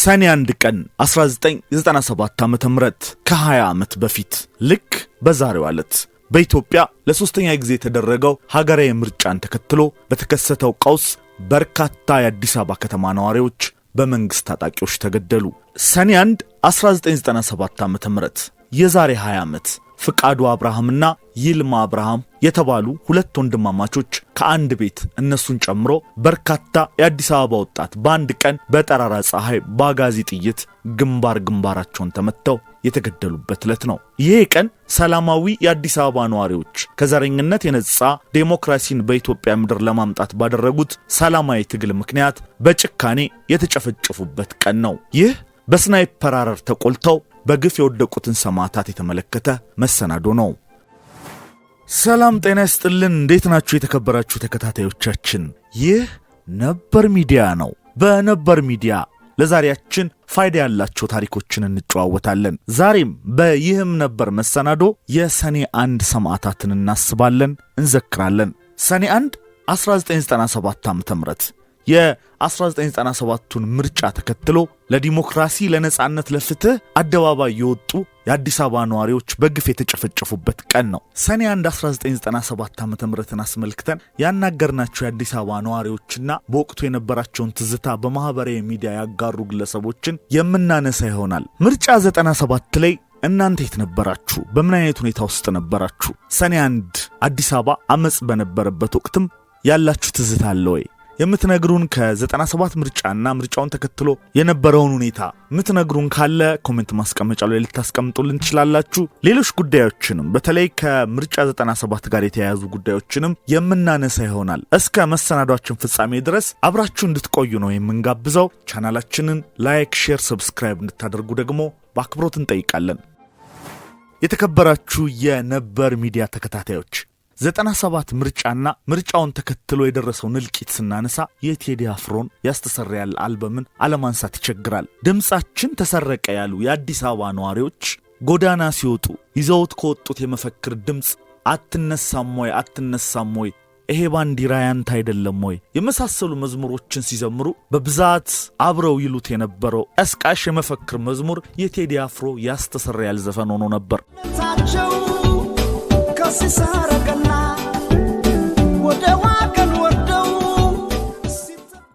ሰኔ 1 ቀን 1997 ዓመተ ምህረት ከ20 ዓመት በፊት ልክ በዛሬው ዕለት በኢትዮጵያ ለሶስተኛ ጊዜ የተደረገው ሀገራዊ ምርጫን ተከትሎ በተከሰተው ቀውስ በርካታ የአዲስ አበባ ከተማ ነዋሪዎች በመንግስት ታጣቂዎች ተገደሉ። ሰኔ 1 1997 ዓመተ ምህረት የዛሬ 20 ዓመት ፍቃዱ አብርሃምና ይልማ አብርሃም የተባሉ ሁለት ወንድማማቾች ከአንድ ቤት እነሱን ጨምሮ በርካታ የአዲስ አበባ ወጣት በአንድ ቀን በጠራራ ፀሐይ ባጋዚ ጥይት ግንባራቸውን ተመተው የተገደሉበት ዕለት ነው። ይሄ ቀን ሰላማዊ የአዲስ አበባ ነዋሪዎች ከዘረኝነት የነጻ ዴሞክራሲን በኢትዮጵያ ምድር ለማምጣት ባደረጉት ሰላማዊ ትግል ምክንያት በጭካኔ የተጨፈጨፉበት ቀን ነው። ይህ በስናይፐር አረር ተቆልተው በግፍ የወደቁትን ሰማዕታት የተመለከተ መሰናዶ ነው። ሰላም ጤና ይስጥልን፣ እንዴት ናችሁ የተከበራችሁ ተከታታዮቻችን? ይህ ነበር ሚዲያ ነው። በነበር ሚዲያ ለዛሬያችን ፋይዳ ያላቸው ታሪኮችን እንጨዋወታለን። ዛሬም በይህም ነበር መሰናዶ የሰኔ 1 ሰማዕታትን እናስባለን፣ እንዘክራለን። ሰኔ 1 1997 ዓ.ም የ1997ቱን ምርጫ ተከትሎ ለዲሞክራሲ ለነጻነት ለፍትህ አደባባይ የወጡ የአዲስ አበባ ነዋሪዎች በግፍ የተጨፈጨፉበት ቀን ነው። ሰኔ 1 1997 ዓ.ም አስመልክተን ያናገርናቸው የአዲስ አበባ ነዋሪዎችና በወቅቱ የነበራቸውን ትዝታ በማህበራዊ ሚዲያ ያጋሩ ግለሰቦችን የምናነሳ ይሆናል። ምርጫ 97 ላይ እናንተ የት ነበራችሁ? በምን አይነት ሁኔታ ውስጥ ነበራችሁ? ሰኔ 1 አዲስ አበባ አመጽ በነበረበት ወቅትም ያላችሁ ትዝታ አለ ወይ? የምትነግሩን ከ97 ምርጫና ምርጫውን ተከትሎ የነበረውን ሁኔታ የምትነግሩን ካለ ኮሜንት ማስቀመጫው ላይ ልታስቀምጡልን ትችላላችሁ። ሌሎች ጉዳዮችንም በተለይ ከምርጫ 97 ጋር የተያያዙ ጉዳዮችንም የምናነሳ ይሆናል። እስከ መሰናዷችን ፍጻሜ ድረስ አብራችሁ እንድትቆዩ ነው የምንጋብዘው። ቻናላችንን ላይክ፣ ሼር፣ ሰብስክራይብ እንድታደርጉ ደግሞ በአክብሮት እንጠይቃለን። የተከበራችሁ የነበር ሚዲያ ተከታታዮች 97 ምርጫና ምርጫውን ተከትሎ የደረሰውን እልቂት ስናነሳ የቴዲ አፍሮን ያስተሰረያል አልበምን አለማንሳት ይቸግራል። ድምጻችን ተሰረቀ ያሉ የአዲስ አበባ ነዋሪዎች ጎዳና ሲወጡ ይዘውት ከወጡት የመፈክር ድምጽ አትነሳም ወይ ይሄ ባንዲራ ያንተ አይደለም ወይ የመሳሰሉ መዝሙሮችን ሲዘምሩ በብዛት አብረው ይሉት የነበረው አስቃሽ የመፈክር መዝሙር የቴዲ አፍሮ ያስተሰረያል ዘፈን ሆኖ ነበር።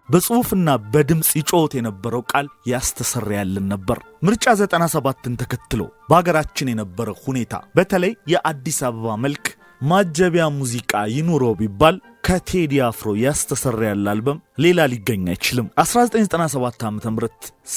በጽሁፍና በድምጽ ይጮት የነበረው ቃል ያስተሰረያልን ነበር። ምርጫ 97ን ተከትሎ በአገራችን የነበረው ሁኔታ በተለይ የአዲስ አበባ መልክ ማጀቢያ ሙዚቃ ይኑረው ቢባል ከቴዲ አፍሮ ያስተሰረያል አልበም ሌላ ሊገኝ አይችልም። 1997 ዓ.ም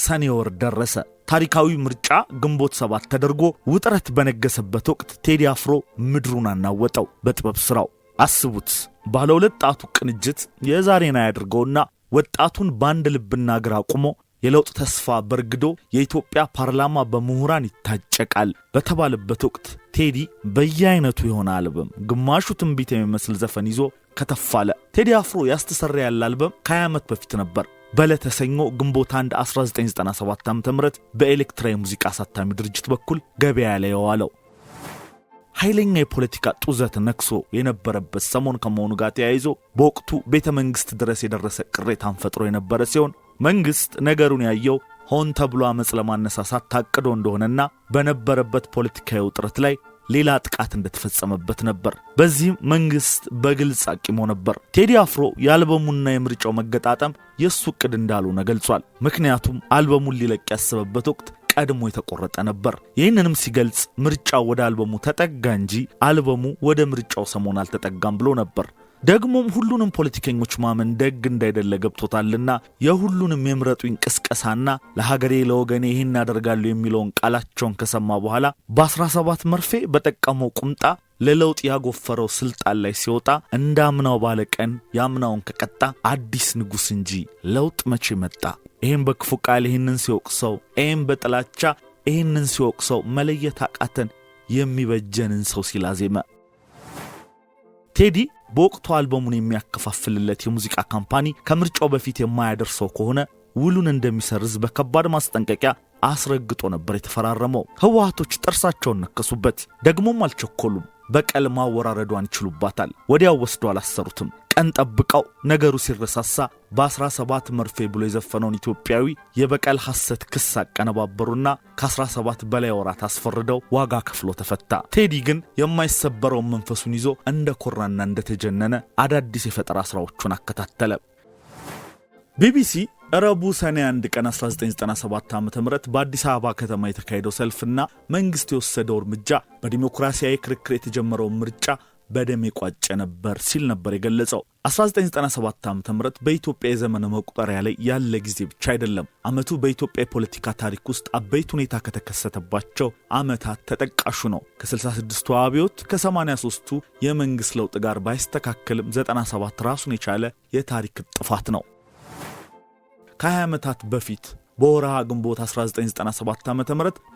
ሰኔ ወር ደረሰ። ታሪካዊ ምርጫ ግንቦት 7 ተደርጎ ውጥረት በነገሰበት ወቅት ቴዲ አፍሮ ምድሩን አናወጠው በጥበብ ስራው። አስቡት፣ ባለ ሁለት ጣቱ ቅንጅት የዛሬና ያድርገውና ወጣቱን ባንድ ልብና እግር አቁሞ የለውጥ ተስፋ በርግዶ የኢትዮጵያ ፓርላማ በምሁራን ይታጨቃል በተባለበት ወቅት ቴዲ በየአይነቱ የሆነ አልበም ግማሹ ትንቢት የሚመስል ዘፈን ይዞ ከተፋለ። ቴዲ አፍሮ ያስተሰረያል አልበም ከ20 ዓመት በፊት ነበር በዕለተ ሰኞ ግንቦት 1 1997 ዓ.ም በኤሌክትራ ሙዚቃ አሳታሚ ድርጅት በኩል ገበያ ላይ የዋለው። ኃይለኛ የፖለቲካ ጡዘት ነክሶ የነበረበት ሰሞን ከመሆኑ ጋር ተያይዞ በወቅቱ ቤተ መንግስት ድረስ የደረሰ ቅሬታን ፈጥሮ የነበረ ሲሆን መንግስት ነገሩን ያየው ሆን ተብሎ አመጽ ለማነሳሳት ታቅዶ እንደሆነና በነበረበት ፖለቲካዊ ውጥረት ላይ ሌላ ጥቃት እንደተፈጸመበት ነበር። በዚህም መንግስት በግልጽ አቂሞ ነበር። ቴዲ አፍሮ የአልበሙና የምርጫው መገጣጠም የሱ ዕቅድ እንዳልሆነ ገልጿል። ምክንያቱም አልበሙን ሊለቅ ያሰበበት ወቅት ቀድሞ የተቆረጠ ነበር። ይህንንም ሲገልጽ ምርጫው ወደ አልበሙ ተጠጋ እንጂ አልበሙ ወደ ምርጫው ሰሞን አልተጠጋም ብሎ ነበር። ደግሞም ሁሉንም ፖለቲከኞች ማመን ደግ እንዳይደለ ገብቶታልና የሁሉንም የምረጡኝ ቅስቀሳና ለሀገሬ ለወገኔ ይህን ያደርጋሉ የሚለውን ቃላቸውን ከሰማ በኋላ በ17 መርፌ በጠቀመው ቁምጣ ለለውጥ ያጎፈረው ስልጣን ላይ ሲወጣ እንዳምናው ባለቀን ያምናውን ከቀጣ አዲስ ንጉስ እንጂ ለውጥ መቼ መጣ? ይህም በክፉ ቃል ይህንን ሲወቅሰው፣ ይህም በጥላቻ ይህንን ሲወቅሰው መለየት አቃተን የሚበጀንን ሰው ሲላዜመ ቴዲ በወቅቱ አልበሙን የሚያከፋፍልለት የሙዚቃ ካምፓኒ ከምርጫው በፊት የማያደርሰው ከሆነ ውሉን እንደሚሰርዝ በከባድ ማስጠንቀቂያ አስረግጦ ነበር የተፈራረመው። ህወሓቶች ጥርሳቸውን ነከሱበት። ደግሞም አልቸኮሉም። በቀል ማወራረዷን ይችሉባታል። ወዲያው ወስዶ አላሰሩትም። ቀን ጠብቀው ነገሩ ሲረሳሳ በ17 መርፌ ብሎ የዘፈነውን ኢትዮጵያዊ የበቀል ሐሰት ክስ አቀነባበሩና ከ17 በላይ ወራት አስፈርደው ዋጋ ከፍሎ ተፈታ። ቴዲ ግን የማይሰበረውን መንፈሱን ይዞ እንደኮራና እንደተጀነነ አዳዲስ የፈጠራ ስራዎቹን አከታተለ። ቢቢሲ ረቡዕ ሰኔ 1 ቀን 1997 ዓ.ም በአዲስ አበባ ከተማ የተካሄደው ሰልፍና መንግስት የወሰደው እርምጃ በዲሞክራሲያዊ ክርክር የተጀመረው ምርጫ በደም የቋጨ ነበር ሲል ነበር የገለጸው። 1997 ዓ.ም በኢትዮጵያ የዘመን መቁጠሪያ ላይ ያለ ጊዜ ብቻ አይደለም። አመቱ በኢትዮጵያ የፖለቲካ ታሪክ ውስጥ አበይት ሁኔታ ከተከሰተባቸው አመታት ተጠቃሹ ነው። ከ66ቱ አብዮት ከ83ቱ የመንግስት ለውጥ ጋር ባይስተካከልም 97 ራሱን የቻለ የታሪክ ጥፋት ነው። ከ20 ዓመታት በፊት በወርሃ ግንቦት 1997 ዓ.ም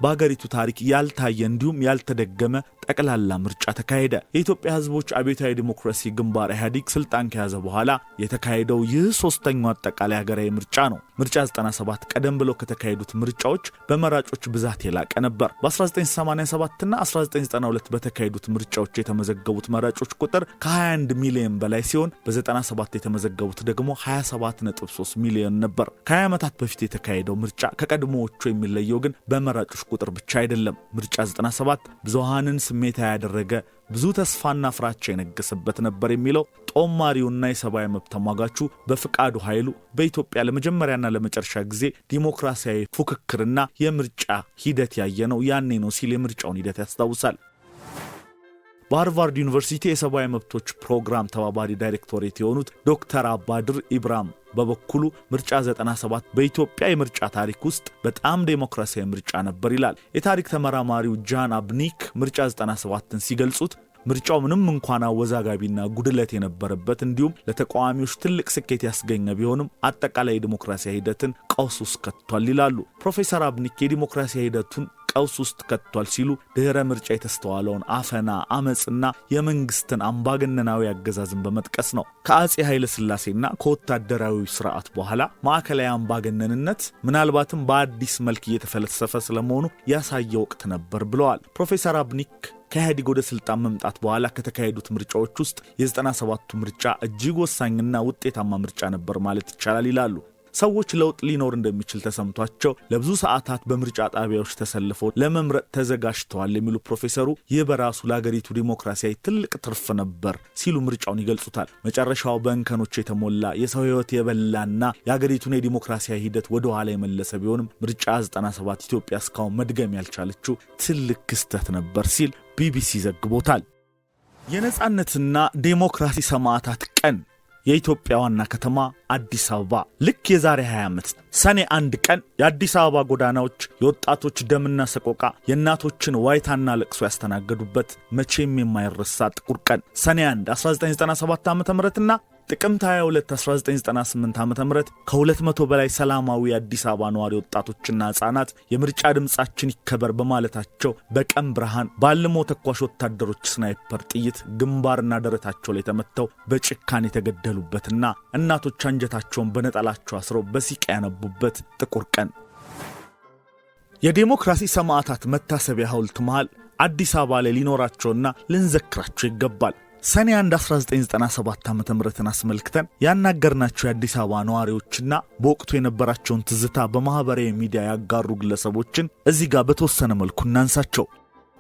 በአገሪቱ ታሪክ ያልታየ እንዲሁም ያልተደገመ ጠቅላላ ምርጫ ተካሄደ። የኢትዮጵያ ሕዝቦች አብዮታዊ ዲሞክራሲ ግንባር ኢህአዴግ ስልጣን ከያዘ በኋላ የተካሄደው ይህ ሶስተኛው አጠቃላይ ሀገራዊ ምርጫ ነው። ምርጫ 97 ቀደም ብሎ ከተካሄዱት ምርጫዎች በመራጮች ብዛት የላቀ ነበር። በ1987 እና 1992 በተካሄዱት ምርጫዎች የተመዘገቡት መራጮች ቁጥር ከ21 ሚሊዮን በላይ ሲሆን በ97 የተመዘገቡት ደግሞ 27.3 ሚሊዮን ነበር። ከ20 ዓመታት በፊት የተካሄደው ምርጫ ከቀድሞዎቹ የሚለየው ግን በመራጮች ቁጥር ብቻ አይደለም። ምርጫ 97 ብዙሃንን ስሜታ ያደረገ ብዙ ተስፋና ፍራቻ የነገሰበት ነበር የሚለው ጦማሪውና የሰብአዊ መብት ተሟጋቹ በፍቃዱ ኃይሉ በኢትዮጵያ ለመጀመሪያና ለመጨረሻ ጊዜ ዲሞክራሲያዊ ፉክክርና የምርጫ ሂደት ያየነው ያኔ ነው ሲል የምርጫውን ሂደት ያስታውሳል። በሃርቫርድ ዩኒቨርሲቲ የሰብአዊ መብቶች ፕሮግራም ተባባሪ ዳይሬክቶሬት የሆኑት ዶክተር አባድር ኢብራሂም በበኩሉ ምርጫ 97 በኢትዮጵያ የምርጫ ታሪክ ውስጥ በጣም ዲሞክራሲያዊ ምርጫ ነበር ይላል። የታሪክ ተመራማሪው ጃን አብኒክ ምርጫ 97ን ሲገልጹት ምርጫው ምንም እንኳን አወዛጋቢና ጉድለት የነበረበት እንዲሁም ለተቃዋሚዎች ትልቅ ስኬት ያስገኘ ቢሆንም አጠቃላይ የዲሞክራሲያዊ ሂደትን ቀውስ ውስጥ ከቷል ይላሉ። ፕሮፌሰር አብኒክ የዲሞክራሲያዊ ሂደቱን ቀውስ ውስጥ ከቷል ሲሉ ድህረ ምርጫ የተስተዋለውን አፈና፣ አመጽና የመንግስትን አምባገነናዊ አገዛዝን በመጥቀስ ነው። ከአጼ ኃይለ ሥላሴና ከወታደራዊ ስርዓት በኋላ ማዕከላዊ አምባገነንነት ምናልባትም በአዲስ መልክ እየተፈለሰፈ ስለመሆኑ ያሳየ ወቅት ነበር ብለዋል። ፕሮፌሰር አብኒክ ከኢህአዴግ ወደ ስልጣን መምጣት በኋላ ከተካሄዱት ምርጫዎች ውስጥ የ97ቱ ምርጫ እጅግ ወሳኝና ውጤታማ ምርጫ ነበር ማለት ይቻላል ይላሉ። ሰዎች ለውጥ ሊኖር እንደሚችል ተሰምቷቸው ለብዙ ሰዓታት በምርጫ ጣቢያዎች ተሰልፈው ለመምረጥ ተዘጋጅተዋል የሚሉ ፕሮፌሰሩ ይህ በራሱ ለሀገሪቱ ዲሞክራሲያዊ ትልቅ ትርፍ ነበር ሲሉ ምርጫውን ይገልጹታል። መጨረሻው በእንከኖች የተሞላ የሰው ሕይወት የበላና የሀገሪቱን የዲሞክራሲያዊ ሂደት ወደ ኋላ የመለሰ ቢሆንም ምርጫ 97 ኢትዮጵያ እስካሁን መድገም ያልቻለችው ትልቅ ክስተት ነበር ሲል ቢቢሲ ዘግቦታል። የነጻነትና ዲሞክራሲ ሰማዕታት ቀን የኢትዮጵያ ዋና ከተማ አዲስ አበባ ልክ የዛሬ 20 ዓመት ሰኔ 1 ቀን የአዲስ አበባ ጎዳናዎች የወጣቶች ደምና ሰቆቃ የእናቶችን ዋይታና ለቅሶ ያስተናገዱበት መቼም የማይረሳ ጥቁር ቀን ሰኔ 1 1997 ዓ.ም ጥቅምት 22 1998 ዓ.ም ከ200 በላይ ሰላማዊ የአዲስ አበባ ነዋሪ ወጣቶችና ህጻናት የምርጫ ድምጻችን ይከበር በማለታቸው በቀን ብርሃን ባልሞ ተኳሽ ወታደሮች ስናይፐር ጥይት ግንባርና ደረታቸው ላይ ተመተው በጭካኔ የተገደሉበትና እናቶች አንጀታቸውን በነጠላቸው አስረው በሲቃ ያነቡበት ጥቁር ቀን። የዲሞክራሲ ሰማዕታት መታሰቢያ ሐውልት መሃል አዲስ አበባ ላይ ሊኖራቸውና ልንዘክራቸው ይገባል። ሰኔ 1 1997 ዓ.ም አስመልክተን ያናገርናቸው የአዲስ አበባ ነዋሪዎችና በወቅቱ የነበራቸውን ትዝታ በማህበራዊ ሚዲያ ያጋሩ ግለሰቦችን እዚህ ጋር በተወሰነ መልኩ እናንሳቸው።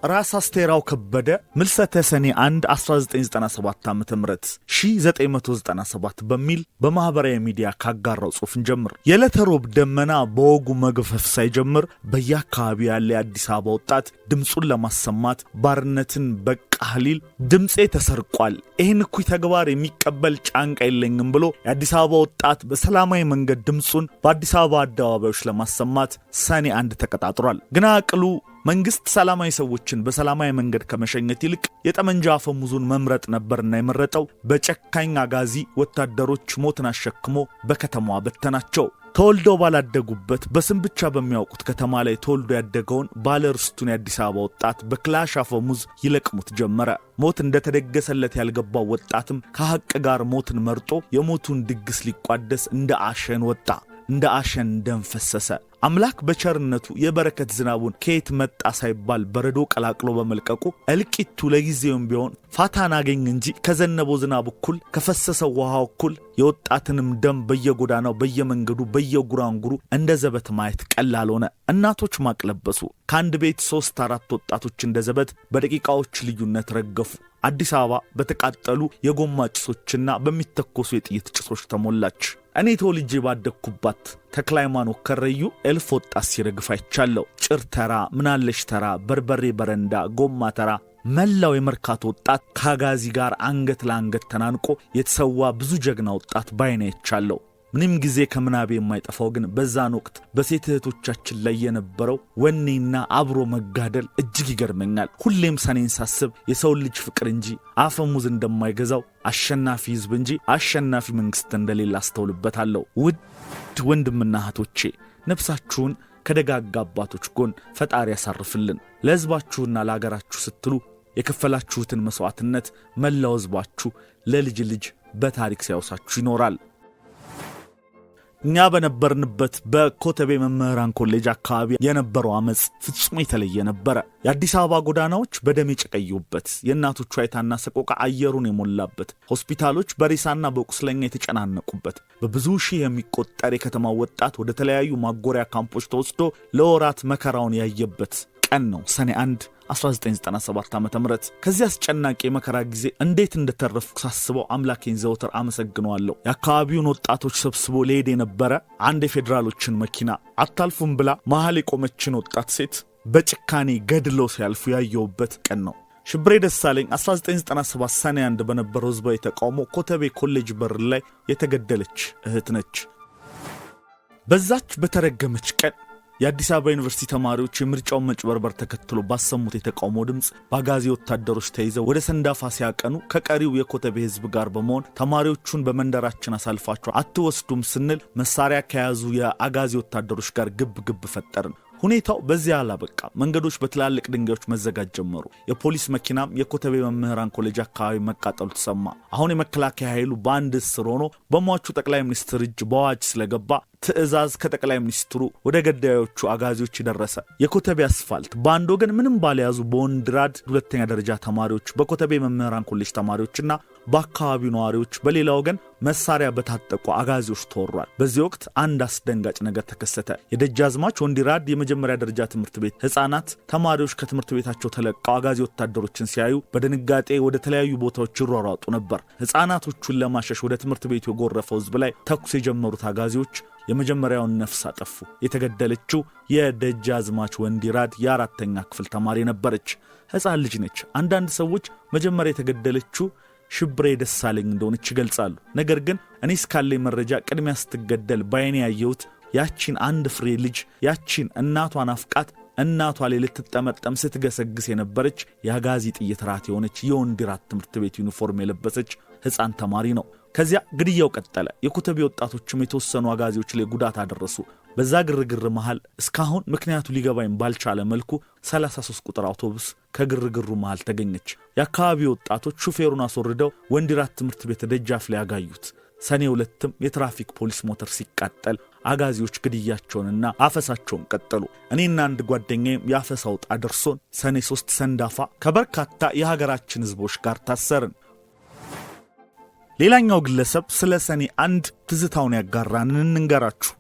ራስ አስቴራው ከበደ ምልሰተ ሰኔ 1 1997 ዓ.ም 1997 በሚል በማህበራዊ ሚዲያ ካጋራው ጽሑፍ እንጀምር። የዕለተ ሮብ ደመና በወጉ መግፈፍ ሳይጀምር በየአካባቢው ያለ የአዲስ አበባ ወጣት ድምጹን ለማሰማት ባርነትን በቃ ሊል ድምጼ ተሰርቋል፣ ይህን እኩይ ተግባር የሚቀበል ጫንቃ የለኝም ብሎ የአዲስ አበባ ወጣት በሰላማዊ መንገድ ድምጹን በአዲስ አበባ አደባባዮች ለማሰማት ሰኔ 1 ተቀጣጥሯል። ግና አቅሉ መንግስት ሰላማዊ ሰዎችን በሰላማዊ መንገድ ከመሸኘት ይልቅ የጠመንጃ አፈሙዙን መምረጥ ነበርና የመረጠው በጨካኝ አጋዚ ወታደሮች ሞትን አሸክሞ በከተማዋ በተናቸው። ተወልደው ባላደጉበት በስም ብቻ በሚያውቁት ከተማ ላይ ተወልዶ ያደገውን ባለርስቱን የአዲስ አበባ ወጣት በክላሽ አፈሙዝ ይለቅሙት ጀመረ። ሞት እንደተደገሰለት ያልገባው ወጣትም ከሐቅ ጋር ሞትን መርጦ የሞቱን ድግስ ሊቋደስ እንደ አሸን ወጣ። እንደ አሸን ደም ፈሰሰ። አምላክ በቸርነቱ የበረከት ዝናቡን ከየት መጣ ሳይባል በረዶ ቀላቅሎ በመልቀቁ እልቂቱ ለጊዜውም ቢሆን ፋታን አገኝ እንጂ ከዘነበው ዝናብ እኩል ከፈሰሰው ውሃው እኩል የወጣትንም ደም በየጎዳናው በየመንገዱ በየጉራንጉሩ እንደ ዘበት ማየት ቀላል ሆነ። እናቶች ማቅለበሱ። ከአንድ ቤት 3-4 ወጣቶች እንደ ዘበት በደቂቃዎች ልዩነት ረገፉ። አዲስ አበባ በተቃጠሉ የጎማ ጭሶችና በሚተኮሱ የጥይት ጭሶች ተሞላች። እኔ ተወልጄ ባደግኩባት ተክለ ሃይማኖት ከረዩ እልፍ ወጣት ሲረግፍ አይቻለሁ። ጭር ተራ፣ ምናለሽ ተራ፣ በርበሬ በረንዳ፣ ጎማ ተራ መላው የመርካቶ ወጣት ከአጋዚ ጋር አንገት ለአንገት ተናንቆ የተሰዋ ብዙ ጀግና ወጣት ባይኔ አይቻለሁ። ምንም ጊዜ ከምናቤ የማይጠፋው ግን በዛን ወቅት በሴት እህቶቻችን ላይ የነበረው ወኔና አብሮ መጋደል እጅግ ይገርመኛል። ሁሌም ሰኔን ሳስብ የሰው ልጅ ፍቅር እንጂ አፈሙዝ እንደማይገዛው አሸናፊ ሕዝብ እንጂ አሸናፊ መንግስት እንደሌለ አስተውልበታለሁ። ውድ ወንድምና እህቶቼ ነፍሳችሁን ከደጋጋ አባቶች ጎን ፈጣሪ ያሳርፍልን። ለሕዝባችሁና ለአገራችሁ ስትሉ የከፈላችሁትን መስዋዕትነት መላው ሕዝባችሁ ለልጅ ልጅ በታሪክ ሲያወሳችሁ ይኖራል። እኛ በነበርንበት በኮተቤ መምህራን ኮሌጅ አካባቢ የነበረው አመጽ ፍጹም የተለየ ነበረ። የአዲስ አበባ ጎዳናዎች በደም የጨቀዩበት፣ የእናቶቹ አይታና ሰቆቃ አየሩን የሞላበት፣ ሆስፒታሎች በሬሳና በቁስለኛ የተጨናነቁበት፣ በብዙ ሺህ የሚቆጠር የከተማው ወጣት ወደ ተለያዩ ማጎሪያ ካምፖች ተወስዶ ለወራት መከራውን ያየበት ቀን ነው ሰኔ 1 1997 ዓ.ም። ከዚህ አስጨናቂ የመከራ ጊዜ እንዴት እንደተረፍኩ ሳስበው አምላኬን ዘወትር አመሰግነዋለሁ። የአካባቢውን ወጣቶች ሰብስቦ ሊሄድ የነበረ አንድ የፌዴራሎችን መኪና አታልፉም ብላ መሃል የቆመችን ወጣት ሴት በጭካኔ ገድሎ ሲያልፉ ያየውበት ቀን ነው። ሽብሬ ደሳለኝ 1997 ሰኔ 1 በነበረው ህዝባዊ ተቃውሞ ኮተቤ ኮሌጅ በር ላይ የተገደለች እህት ነች። በዛች በተረገመች ቀን የአዲስ አበባ ዩኒቨርሲቲ ተማሪዎች የምርጫውን መጭበርበር ተከትሎ ባሰሙት የተቃውሞ ድምጽ በአጋዚ ወታደሮች ተይዘው ወደ ሰንዳፋ ሲያቀኑ ከቀሪው የኮተቤ ህዝብ ጋር በመሆን ተማሪዎቹን በመንደራችን አሳልፋቸው አትወስዱም ስንል መሳሪያ ከያዙ የአጋዚ ወታደሮች ጋር ግብ ፈጠርን። ሁኔታው በዚያ አላበቃ። መንገዶች በትላልቅ ድንጋዮች መዘጋት ጀመሩ። የፖሊስ መኪናም የኮተቤ መምህራን ኮሌጅ አካባቢ መቃጠሉ ተሰማ። አሁን የመከላከያ ኃይሉ በአንድ ስር ሆኖ በሟቹ ጠቅላይ ሚኒስትር እጅ በአዋጅ ስለገባ ትዕዛዝ ከጠቅላይ ሚኒስትሩ ወደ ገዳዮቹ አጋዚዎች ደረሰ። የኮተቤ አስፋልት በአንድ ወገን ምንም ባልያዙ በወንድራድ ሁለተኛ ደረጃ ተማሪዎች፣ በኮተቤ መምህራን ኮሌጅ ተማሪዎችና በአካባቢው ነዋሪዎች በሌላ ወገን መሳሪያ በታጠቁ አጋዚዎች ተወሯል። በዚህ ወቅት አንድ አስደንጋጭ ነገር ተከሰተ። የደጃዝማች ወንድራድ የመጀመሪያ ደረጃ ትምህርት ቤት ህፃናት ተማሪዎች ከትምህርት ቤታቸው ተለቀው አጋዚ ወታደሮችን ሲያዩ በድንጋጤ ወደ ተለያዩ ቦታዎች ይሯሯጡ ነበር። ህፃናቶቹን ለማሸሽ ወደ ትምህርት ቤቱ የጎረፈው ህዝብ ላይ ተኩስ የጀመሩት አጋዚዎች የመጀመሪያውን ነፍስ አጠፉ። የተገደለችው የደጃዝማች ወንድራድ የ4ኛ ክፍል ተማሪ ነበረች። ህፃን ልጅ ነች። አንዳንድ ሰዎች መጀመሪያ የተገደለችው ሽብሬ ደሳለኝ እንደሆነች ይገልጻሉ። ነገር ግን እኔ እስካለኝ መረጃ ቅድሚያ ስትገደል ባይኔ ያየሁት ያቺን አንድ ፍሬ ልጅ ያቺን እናቷን አፍቃት እናቷ ላይ ልትጠመጠም ስትገሰግስ የነበረች የአጋዚ ጥይት ራት የሆነች የወንድራድ ትምህርት ቤት ዩኒፎርም የለበሰች ህፃን ተማሪ ነው። ከዚያ ግድያው ቀጠለ። የኮተቤ ወጣቶችም የተወሰኑ አጋዚዎች ላይ ጉዳት አደረሱ። በዛ ግርግር መሃል እስካሁን ምክንያቱ ሊገባኝ ባልቻለ መልኩ 33 ቁጥር አውቶቡስ ከግርግሩ መሃል ተገኘች። የአካባቢ ወጣቶች ሹፌሩን አስወርደው ወንድራድ ትምህርት ቤት ደጃፍ ላይ ያጋዩት። ሰኔ 2ም የትራፊክ ፖሊስ ሞተር ሲቃጠል አጋዚዎች ግድያቸውንና አፈሳቸውን ቀጠሉ። እኔና አንድ ጓደኛዬም ያፈሳው ዕጣ ደርሶን ሰኔ 3 ሰንዳፋ ከበርካታ የሀገራችን ህዝቦች ጋር ታሰርን። ሌላኛው ግለሰብ ስለ ሰኔ 1 ትዝታውን ያጋራንን እንንገራችሁ።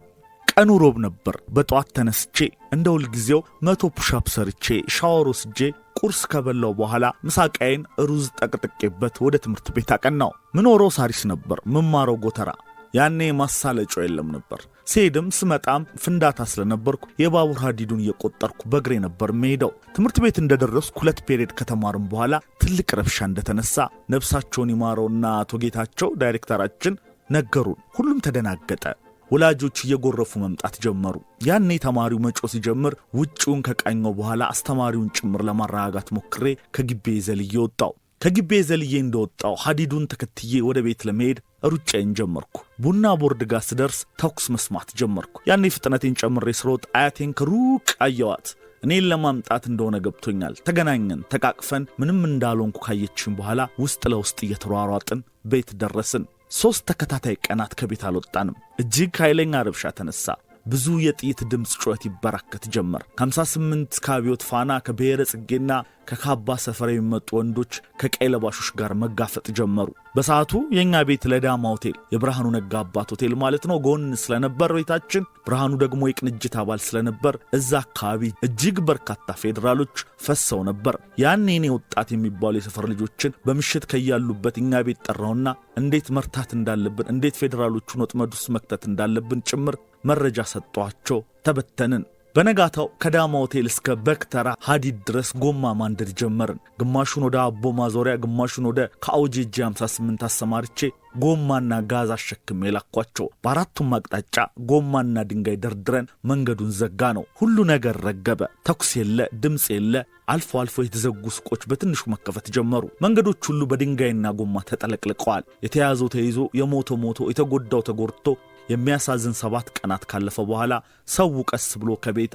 ቀኑ ሮብ ነበር። በጧት ተነስቼ እንደ ሁል ጊዜው 100 ፑሻፕ ሰርቼ ሻወር ወስጄ ቁርስ ከበላው በኋላ ምሳቃዬን ሩዝ ጠቅጥቄበት ወደ ትምህርት ቤት አቀናው። ምኖረው ሳሪስ ነበር፣ ምማረው ጎተራ። ያኔ ማሳለጫው የለም ነበር። ሲሄድም ስመጣም ፍንዳታ ስለነበርኩ የባቡር ሀዲዱን እየቆጠርኩ በእግሬ ነበር መሄደው። ትምህርት ቤት እንደደረስኩ 2 ፔሪድ ከተማርን በኋላ ትልቅ ረብሻ እንደተነሳ ነፍሳቸውን ይማረውና አቶ ጌታቸው ዳይሬክተራችን ነገሩን። ሁሉም ተደናገጠ። ወላጆች እየጎረፉ መምጣት ጀመሩ። ያኔ ተማሪው መጮ ሲጀምር ውጪውን ከቃኘው በኋላ አስተማሪውን ጭምር ለማረጋጋት ሞክሬ ከግቤ ዘልዬ ወጣው። ከግቤ ዘልዬ እንደወጣው ሀዲዱን ተከትዬ ወደ ቤት ለመሄድ ሩጫዬን ጀመርኩ። ቡና ቦርድ ጋር ስደርስ ተኩስ መስማት ጀመርኩ። ያኔ ፍጥነቴን ጨምሬ ስሮጥ አያቴን ከሩቅ አየዋት። እኔን ለማምጣት እንደሆነ ገብቶኛል። ተገናኘን፣ ተቃቅፈን ምንም እንዳልሆንኩ ካየችን በኋላ ውስጥ ለውስጥ እየተሯሯጥን ቤት ደረስን። 3 ተከታታይ ቀናት ከቤት አልወጣንም። እጅግ ኃይለኛ ረብሻ ተነሳ። ብዙ የጥይት ድምጽ ጩኸት ይበራከት ጀመር። 58 ከአብዮት ፋና ከብሔረ ጽጌና ከካባ ሰፈር የሚመጡ ወንዶች ከቀይ ለባሾች ጋር መጋፈጥ ጀመሩ። በሰዓቱ የኛ ቤት ለዳማ ሆቴል የብርሃኑ ነጋ አባት ሆቴል ማለት ነው ጎን ስለነበር ቤታችን፣ ብርሃኑ ደግሞ የቅንጅት አባል ስለነበር እዛ አካባቢ እጅግ በርካታ ፌደራሎች ፈሰው ነበር። ያኔ እኔ ወጣት የሚባሉ የሰፈር ልጆችን በምሽት ከያሉበት እኛ ቤት ጠራውና እንዴት መርታት እንዳለብን፣ እንዴት ፌደራሎቹን ወጥመድ ውስጥ መክተት እንዳለብን ጭምር መረጃ ሰጧቸው። ተበተንን። በነጋታው ከዳማ ሆቴል እስከ በክተራ ሐዲድ ድረስ ጎማ ማንደድ ጀመርን። ግማሹን ወደ አቦ ማዞሪያ፣ ግማሹን ወደ ካኦጂጂ 58 አሰማርቼ ጎማና ጋዝ አሸክሜ ላኳቸው። በአራቱም አቅጣጫ ጎማና ድንጋይ ደርድረን መንገዱን ዘጋ ነው። ሁሉ ነገር ረገበ። ተኩስ የለ፣ ድምጽ የለ። አልፎ አልፎ የተዘጉ ሱቆች በትንሹ መከፈት ጀመሩ። መንገዶች ሁሉ በድንጋይና ጎማ ተጠለቅልቀዋል። የተያዘው ተይዞ፣ የሞቶ ሞቶ፣ የተጎዳው ተጎድቶ የሚያሳዝን 7 ቀናት ካለፈ በኋላ ሰው ቀስ ብሎ ከቤት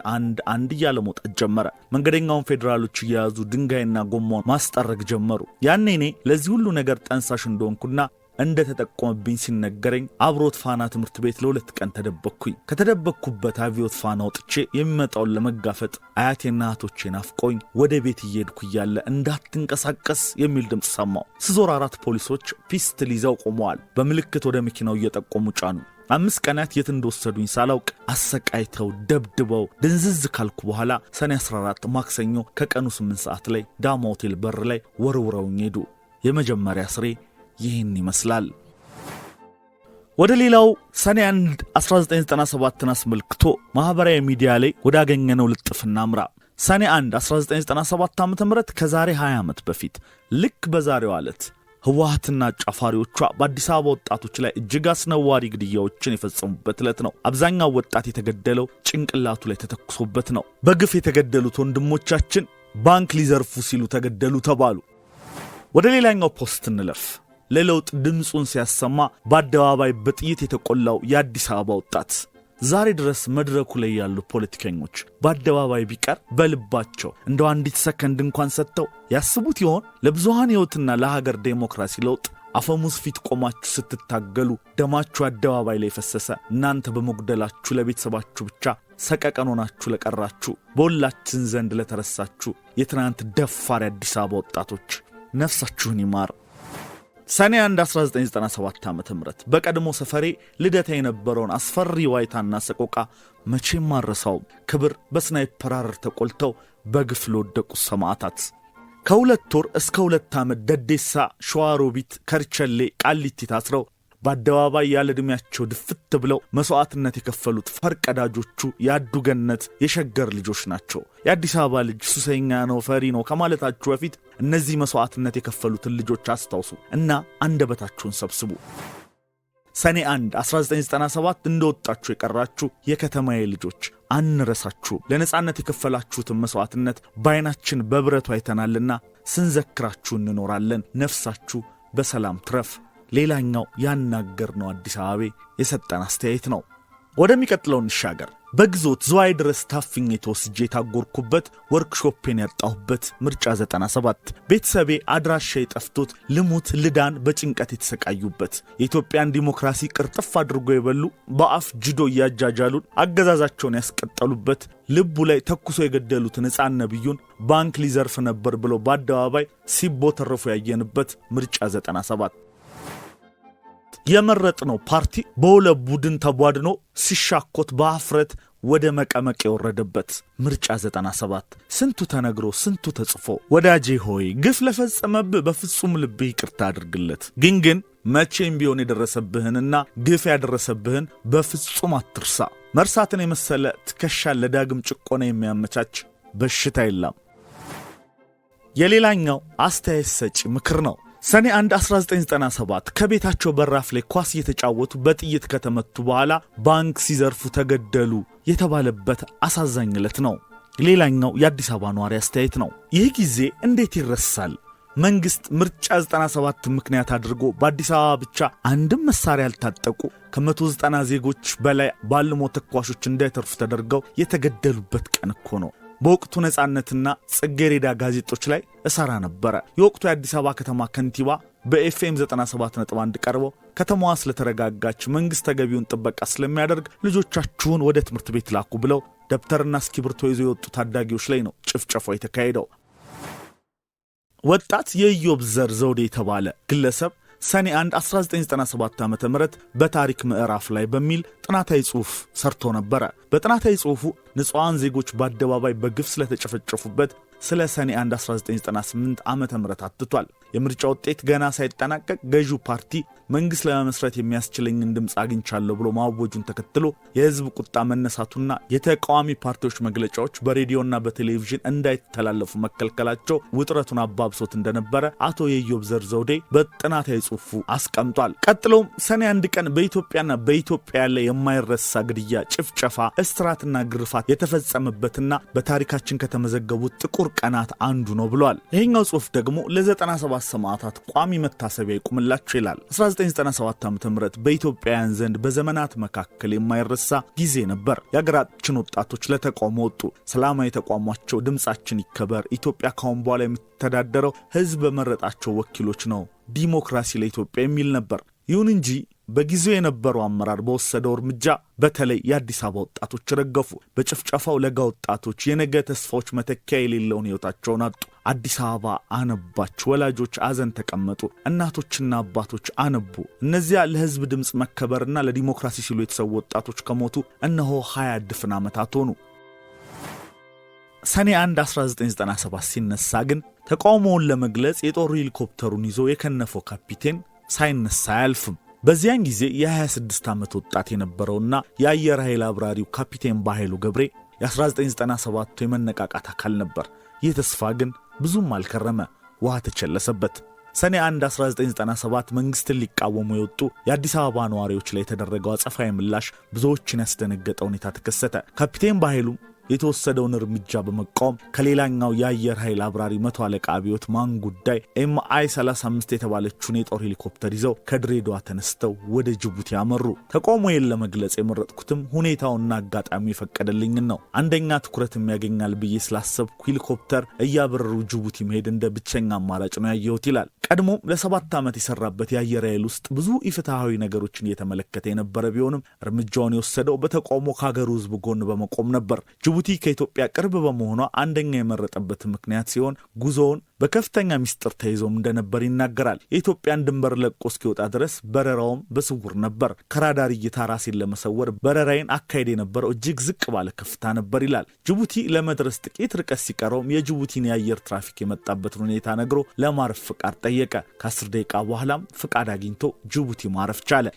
አንድ እያለ መውጣት ጀመረ። መንገደኛውን ፌደራሎች እየያዙ ድንጋይና ጎማውን ማስጠረግ ጀመሩ። ያኔ እኔ ለዚህ ሁሉ ነገር ጠንሳሽ እንደሆንኩና እንደ ተጠቆመብኝ ሲነገረኝ አብሮት ፋና ትምህርት ቤት ለ2 ቀን ተደበቅኩኝ። ከተደበቅኩበት አብዮት ፋና ወጥቼ የሚመጣውን ለመጋፈጥ አያቴና እህቶቼ ናፍቆኝ ወደ ቤት እየሄድኩ እያለ እንዳትንቀሳቀስ የሚል ድምፅ ሰማሁ። ስዞር 4 ፖሊሶች ፒስትል ይዘው ቆመዋል። በምልክት ወደ መኪናው እየጠቆሙ ጫኑ። 5 ቀናት የት እንደወሰዱኝ ሳላውቅ አሰቃይተው ደብድበው ድንዝዝ ካልኩ በኋላ ሰኔ 14 ማክሰኞ ከቀኑ 8 ሰዓት ላይ ዳማ ሆቴል በር ላይ ወርውረውኝ ሄዱ። የመጀመሪያ ስሬ ይህን ይመስላል። ወደ ሌላው ሰኔ 1 1997 አስመልክቶ ማህበራዊ ሚዲያ ላይ ወዳገኘነው ልጥፍና አምራ። ሰኔ 1 1997 ዓ.ም ከዛሬ 20 ዓመት በፊት ልክ በዛሬው ዕለት ህወሓትና ጫፋሪዎቿ በአዲስ አበባ ወጣቶች ላይ እጅግ አስነዋሪ ግድያዎችን የፈጸሙበት ዕለት ነው። አብዛኛው ወጣት የተገደለው ጭንቅላቱ ላይ ተተኩሶበት ነው። በግፍ የተገደሉት ወንድሞቻችን ባንክ ሊዘርፉ ሲሉ ተገደሉ ተባሉ። ወደ ሌላኛው ፖስት እንለፍ። ለለውጥ ድምጹን ሲያሰማ በአደባባይ በጥይት የተቆላው የአዲስ አበባ ወጣት ዛሬ ድረስ መድረኩ ላይ ያሉ ፖለቲከኞች በአደባባይ ቢቀር በልባቸው እንደው አንዲት ሰከንድ እንኳን ሰጥተው ያስቡት ይሆን? ለብዙሃን ሕይወትና ለሀገር ዴሞክራሲ ለውጥ አፈሙዝ ፊት ቆማችሁ ስትታገሉ ደማችሁ አደባባይ ላይ ፈሰሰ። እናንተ በመጉደላችሁ ለቤተሰባችሁ ብቻ ሰቀቀን ሆናችሁ ለቀራችሁ፣ በሁላችን ዘንድ ለተረሳችሁ የትናንት ደፋር የአዲስ አበባ ወጣቶች ነፍሳችሁን ይማር። ሰኔ 1 1997 ዓ.ም በቀድሞ ሰፈሬ ልደታ የነበረውን አስፈሪ ዋይታና ሰቆቃ መቼም አልረሳውም። ክብር በስናይፐር አረር ተቆልተው በግፍ ለወደቁ ሰማዕታት ከ2 ወር እስከ 2 ዓመት ደዴሳ፣ ሸዋሮቢት፣ ከርቸሌ፣ ቃሊቲ ታስረው በአደባባይ ያለ ዕድሜያቸው ድፍት ብለው መስዋዕትነት የከፈሉት ፈርቀዳጆቹ የአዱገነት የሸገር ልጆች ናቸው። የአዲስ አበባ ልጅ ሱሰኛ ነው፣ ፈሪ ነው ከማለታችሁ በፊት እነዚህ መስዋዕትነት የከፈሉትን ልጆች አስታውሱ እና አንደበታችሁን ሰብስቡ። ሰኔ 1 1997 እንደወጣችሁ የቀራችሁ የከተማዬ ልጆች አንረሳችሁ። ለነጻነት የከፈላችሁትን መስዋዕትነት በዓይናችን በብረቱ አይተናልና ስንዘክራችሁ እንኖራለን። ነፍሳችሁ በሰላም ትረፍ። ሌላኛው ያናገርነው አዲስ አበባ የሰጠን አስተያየት ነው። ወደሚቀጥለው እንሻገር። በግዞት ዝዋይ ድረስ ታፍኜ ተወስጄ የታጎርኩበት ወርክሾፔን ያጣሁበት ምርጫ 97 ቤተሰቤ አድራሻ የጠፍቶት ልሙት ልዳን በጭንቀት የተሰቃዩበት የኢትዮጵያን ዲሞክራሲ ቅርጥፍ አድርጎ የበሉ በአፍ ጅዶ እያጃጃሉን አገዛዛቸውን ያስቀጠሉበት ልቡ ላይ ተኩሶ የገደሉትን ሕፃን ነብዩን ባንክ ሊዘርፍ ነበር ብለው በአደባባይ ሲቦተረፉ ያየንበት ምርጫ 97 የመረጥነው ፓርቲ በሁለት ቡድን ተቧድኖ ሲሻኮት በአፍረት ወደ መቀመቅ የወረደበት ምርጫ 97 ስንቱ ተነግሮ ስንቱ ተጽፎ። ወዳጄ ሆይ ግፍ ለፈጸመብህ በፍጹም ልብህ ይቅርታ አድርግለት። ግን መቼም ቢሆን የደረሰብህንና ግፍ ያደረሰብህን በፍጹም አትርሳ። መርሳትን የመሰለ ትከሻን ለዳግም ጭቆና የሚያመቻች በሽታ የለም። የሌላኛው አስተያየት ሰጪ ምክር ነው። ሰኔ 1 1997 ከቤታቸው በራፍ ላይ ኳስ እየተጫወቱ በጥይት ከተመቱ በኋላ ባንክ ሲዘርፉ ተገደሉ የተባለበት አሳዛኝ ዕለት ነው። ሌላኛው የአዲስ አበባ ነዋሪ አስተያየት ነው። ይህ ጊዜ እንዴት ይረሳል? መንግስት ምርጫ 97 ምክንያት አድርጎ በአዲስ አበባ ብቻ አንድም መሳሪያ ያልታጠቁ ከ190 ዜጎች በላይ ባልሞ ተኳሾች እንዳይተርፉ ተደርገው የተገደሉበት ቀን እኮ ነው። በወቅቱ ነጻነትና ጽጌሬዳ ጋዜጦች ላይ እሰራ ነበር። የወቅቱ የአዲስ አበባ ከተማ ከንቲባ በኤፍኤም 97.1 ቀርበው ከተማዋ ስለተረጋጋች መንግስት ተገቢውን ጥበቃ ስለሚያደርግ ልጆቻችሁን ወደ ትምህርት ቤት ላኩ ብለው ደብተርና እስክሪብቶ ይዘው የወጡ ታዳጊዎች ላይ ነው ጭፍጨፋው የተካሄደው። ወጣት የኢዮብ ዘውዴ የተባለ ግለሰብ ሰኔ 1 1997 ዓ.ም በታሪክ ምዕራፍ ላይ በሚል ጥናታዊ ጽሑፍ ሰርቶ ነበር። በጥናታዊ ጽሑፉ ንጹሃን ዜጎች በአደባባይ በግፍ ስለተጨፈጨፉበት ስለ ሰኔ 1 1998 ዓ.ም አትቷል። የምርጫ ውጤት ገና ሳይጠናቀቅ ገዢው ፓርቲ መንግስት ለመመስረት የሚያስችለኝን ድምፅ አግኝቻለሁ ብሎ ማወጁን ተከትሎ የህዝብ ቁጣ መነሳቱና የተቃዋሚ ፓርቲዎች መግለጫዎች በሬዲዮና በቴሌቪዥን እንዳይተላለፉ መከልከላቸው ውጥረቱን አባብሶት እንደነበረ አቶ የኢዮብ ዘውዴ በጥናታዊ ጽሑፉ አስቀምጧል። ቀጥሎም ሰኔ 1 ቀን በኢትዮጵያና በኢትዮጵያ ያለ የማይረሳ ግድያ፣ ጭፍጨፋ፣ እስራትና ግርፋት የተፈጸመበትና በታሪካችን ከተመዘገቡት ጥቁር ቀናት አንዱ ነው ብሏል። ይሄኛው ጽሑፍ ደግሞ ለ97 ሰማዕታት ቋሚ መታሰቢያ ይቁምላቸው ይላል። 1997 ዓ.ም በኢትዮጵያውያን ዘንድ በዘመናት መካከል የማይረሳ ጊዜ ነበር። የሀገራችን ወጣቶች ለተቃውሞ ወጡ። ሰላማዊ ተቃውሟቸው ድምጻችን ይከበር፣ ኢትዮጵያ ካሁን በኋላ የምትተዳደረው ህዝብ በመረጣቸው ወኪሎች ነው፣ ዲሞክራሲ ለኢትዮጵያ የሚል ነበር። ይሁን እንጂ በጊዜው የነበረው አመራር በወሰደው እርምጃ በተለይ የአዲስ አበባ ወጣቶች ረገፉ። በጭፍጨፋው ለጋ ወጣቶች የነገ ተስፋዎች መተኪያ የሌለውን ህይወታቸውን አጡ። አዲስ አበባ አነባች። ወላጆች አዘን ተቀመጡ። እናቶችና አባቶች አነቡ። እነዚያ ለህዝብ ድምጽ መከበርና ለዲሞክራሲ ሲሉ የተሰዉ ወጣቶች ከሞቱ እነሆ 20 ድፍን ዓመታት ሆኑ። ሰኔ 1 1997 ሲነሳ ግን ተቃውሞውን ለመግለጽ የጦር ሄሊኮፕተሩን ይዞ የከነፈው ካፒቴን ሳይነሳ አያልፍም። በዚያን ጊዜ የ26 ዓመት ወጣት የነበረውና የአየር ኃይል አብራሪው ካፒቴን ባይሉ ገብሬ የ1997 የመነቃቃት አካል ነበር። ይህ ተስፋ ግን ብዙም አልከረመ፣ ውሃ ተቸለሰበት። ሰኔ 1 1997 መንግስትን ሊቃወሙ የወጡ የአዲስ አበባ ነዋሪዎች ላይ የተደረገው አጸፋዊ ምላሽ ብዙዎችን ያስደነገጠ ሁኔታ ተከሰተ። ካፒቴን ባይሉ የተወሰደውን እርምጃ በመቃወም ከሌላኛው የአየር ኃይል አብራሪ መቶ አለቃ አብዮት ማን ጉዳይ ኤምአይ 35 የተባለችውን የጦር ሄሊኮፕተር ይዘው ከድሬዳዋ ተነስተው ወደ ጅቡቲ አመሩ። ተቃውሞዬን ለመግለጽ የመረጥኩትም ሁኔታውና አጋጣሚ የፈቀደልኝን ነው። አንደኛ ትኩረት የሚያገኛል ብዬ ስላሰብኩ ሄሊኮፕተር እያበረሩ ጅቡቲ መሄድ እንደ ብቸኛ አማራጭ ነው ያየሁት ይላል። ቀድሞም ለ7 ዓመት የሰራበት የአየር ኃይል ውስጥ ብዙ ኢፍትሃዊ ነገሮችን እየተመለከተ የነበረ ቢሆንም እርምጃውን የወሰደው በተቃውሞ ከሀገሩ ህዝብ ጎን በመቆም ነበር። ጅቡቲ ከኢትዮጵያ ቅርብ በመሆኗ አንደኛ የመረጠበት ምክንያት ሲሆን ጉዞውን በከፍተኛ ሚስጥር ተይዞም እንደነበር ይናገራል። የኢትዮጵያን ድንበር ለቆ እስኪወጣ ድረስ በረራውም በስውር ነበር። ከራዳር እይታ ራሴን ለመሰወር በረራይን አካሄድ የነበረው እጅግ ዝቅ ባለ ከፍታ ነበር ይላል። ጅቡቲ ለመድረስ ጥቂት ርቀት ሲቀረውም የጅቡቲን የአየር ትራፊክ የመጣበትን ሁኔታ ነግሮ ለማረፍ ፍቃድ ጠየቀ። ከ10 ደቂቃ በኋላም ፍቃድ አግኝቶ ጅቡቲ ማረፍ ቻለ።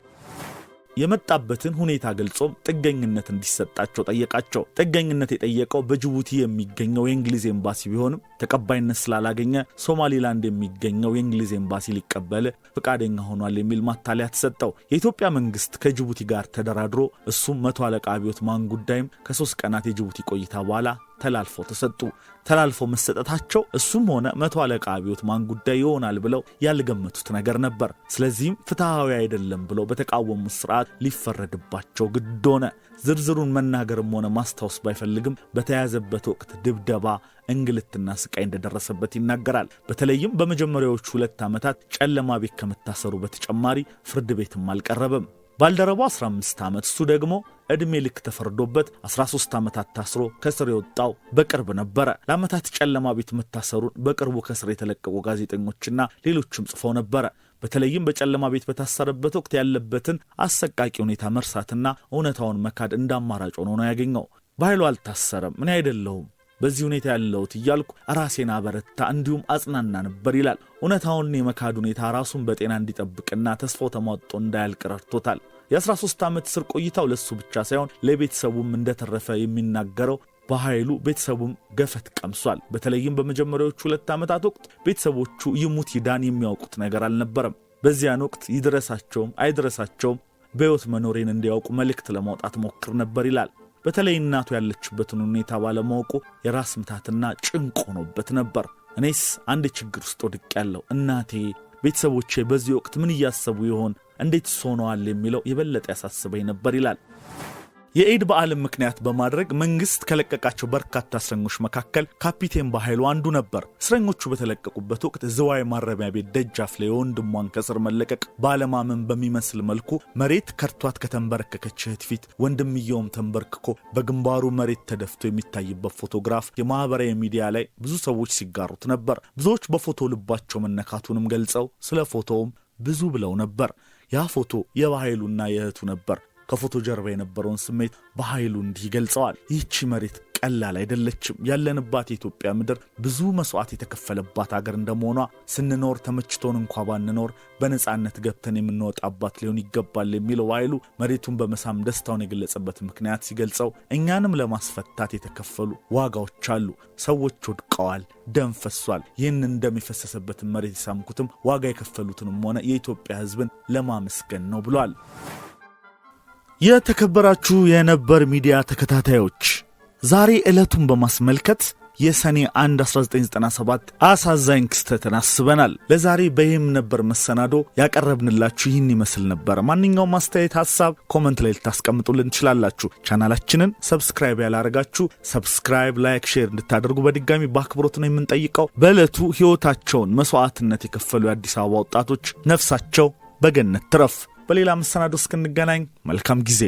የመጣበትን ሁኔታ ገልጾም ጥገኝነት እንዲሰጣቸው ጠየቃቸው። ጥገኝነት የጠየቀው በጅቡቲ የሚገኘው የእንግሊዝ ኤምባሲ ቢሆንም ተቀባይነት ስላላገኘ ሶማሊላንድ የሚገኘው የእንግሊዝ ኤምባሲ ሊቀበል ፍቃደኛ ሆኗል የሚል ማታለያ ተሰጠው። የኢትዮጵያ መንግስት ከጅቡቲ ጋር ተደራድሮ እሱም መቶ አለቃ አብዮት ማን ጉዳይም ከ3 ቀናት የጅቡቲ ቆይታ በኋላ ተላልፎ ተሰጡ። ተላልፎ መሰጠታቸው እሱም ሆነ መቶ አለቃ አብዮት ማን ጉዳይ ይሆናል ብለው ያልገመቱት ነገር ነበር። ስለዚህም ፍትሃዊ አይደለም ብለው በተቃወሙት ስርዓት ሊፈረድባቸው ግድ ሆነ። ዝርዝሩን መናገርም ሆነ ማስታወስ ባይፈልግም በተያዘበት ወቅት ድብደባ፣ እንግልትና ስቃይ እንደደረሰበት ይናገራል። በተለይም በመጀመሪያዎቹ 2 ዓመታት ጨለማ ቤት ከመታሰሩ በተጨማሪ ፍርድ ቤትም አልቀረበም። ባልደረባው 15 ዓመት እሱ ደግሞ እድሜ ልክ ተፈርዶበት 13 ዓመታት ታስሮ ከስር የወጣው በቅርብ ነበረ። ለዓመታት ጨለማ ቤት መታሰሩን በቅርቡ ከስር የተለቀቁ ጋዜጠኞችና ሌሎችም ጽፈው ነበረ። በተለይም በጨለማ ቤት በታሰረበት ወቅት ያለበትን አሰቃቂ ሁኔታ መርሳትና እውነታውን መካድ እንዳማራጭ ሆኖ ነው ያገኘው። ባይሉ አልታሰረም፣ እኔ አይደለሁም በዚህ ሁኔታ ያለሁት እያልኩ ራሴን አበረታ እንዲሁም አጽናና ነበር ይላል። እውነታውን የመካድ ሁኔታ ራሱን በጤና እንዲጠብቅና ተስፋው ተሟጦ እንዳያልቅ ረድቶታል። የ13 ዓመት እስር ቆይታው ለሱ ብቻ ሳይሆን ለቤተሰቡም እንደተረፈ የሚናገረው በኃይሉ ቤተሰቡም ገፈት ቀምሷል። በተለይም በመጀመሪያዎቹ 2 ዓመታት ወቅት ቤተሰቦቹ ይሙት ይዳን የሚያውቁት ነገር አልነበረም። በዚያን ወቅት ይድረሳቸውም አይድረሳቸውም በሕይወት መኖሬን እንዲያውቁ መልእክት ለማውጣት ሞክር ነበር ይላል። በተለይ እናቱ ያለችበትን ሁኔታ ባለማወቁ የራስ ምታትና ጭንቅ ሆኖበት ነበር። እኔስ አንድ ችግር ውስጥ ወድቄያለሁ፣ እናቴ፣ ቤተሰቦቼ በዚህ ወቅት ምን እያሰቡ ይሆን፣ እንዴት ሆነዋል የሚለው የበለጠ ያሳስበኝ ነበር ይላል። የኢድ በዓልን ምክንያት በማድረግ መንግስት ከለቀቃቸው በርካታ እስረኞች መካከል ካፒቴን በኃይሉ አንዱ ነበር። እስረኞቹ በተለቀቁበት ወቅት ዝዋይ ማረሚያ ቤት ደጃፍ ላይ ወንድሟን ከስር መለቀቅ ባለማመን በሚመስል መልኩ መሬት ከርቷት ከተንበረከከች እህት ፊት ወንድምየውም ተንበርክኮ በግንባሩ መሬት ተደፍቶ የሚታይበት ፎቶግራፍ የማህበራዊ ሚዲያ ላይ ብዙ ሰዎች ሲጋሩት ነበር። ብዙዎች በፎቶ ልባቸው መነካቱንም ገልጸው ስለ ፎቶውም ብዙ ብለው ነበር። ያ ፎቶ የበኃይሉና የእህቱ ነበር። ከፎቶ ጀርባ የነበረውን ስሜት በኃይሉ እንዲህ ገልጸዋል። ይህቺ መሬት ቀላል አይደለችም። ያለንባት የኢትዮጵያ ምድር ብዙ መስዋዕት የተከፈለባት ሀገር እንደመሆኗ ስንኖር ተመችቶን እንኳ ባንኖር በነጻነት ገብተን የምንወጣባት ሊሆን ይገባል የሚለው ኃይሉ መሬቱን በመሳም ደስታውን የገለጸበት ምክንያት ሲገልጸው እኛንም ለማስፈታት የተከፈሉ ዋጋዎች አሉ። ሰዎች ወድቀዋል፣ ደም ፈሷል። ይህንን ደም የፈሰሰበትን መሬት የሳምኩትም ዋጋ የከፈሉትንም ሆነ የኢትዮጵያ ሕዝብን ለማመስገን ነው ብሏል። የተከበራችሁ የነበር ሚዲያ ተከታታዮች ዛሬ ዕለቱን በማስመልከት የሰኔ 1 1997 አሳዛኝ ክስተትን አስበናል። ለዛሬ በይህም ነበር መሰናዶ ያቀረብንላችሁ ይህን ይመስል ነበር። ማንኛውም አስተያየት፣ ሐሳብ ኮሜንት ላይ ልታስቀምጡልን ትችላላችሁ። ቻናላችንን ሰብስክራይብ ያላረጋችሁ ሰብስክራይብ፣ ላይክ፣ ሼር እንድታደርጉ በድጋሚ በአክብሮት ነው የምንጠይቀው። በዕለቱ ሕይወታቸውን መስዋዕትነት የከፈሉ የአዲስ አበባ ወጣቶች ነፍሳቸው በገነት ትረፍ። በሌላ መሰናዶ እስክንገናኝ መልካም ጊዜ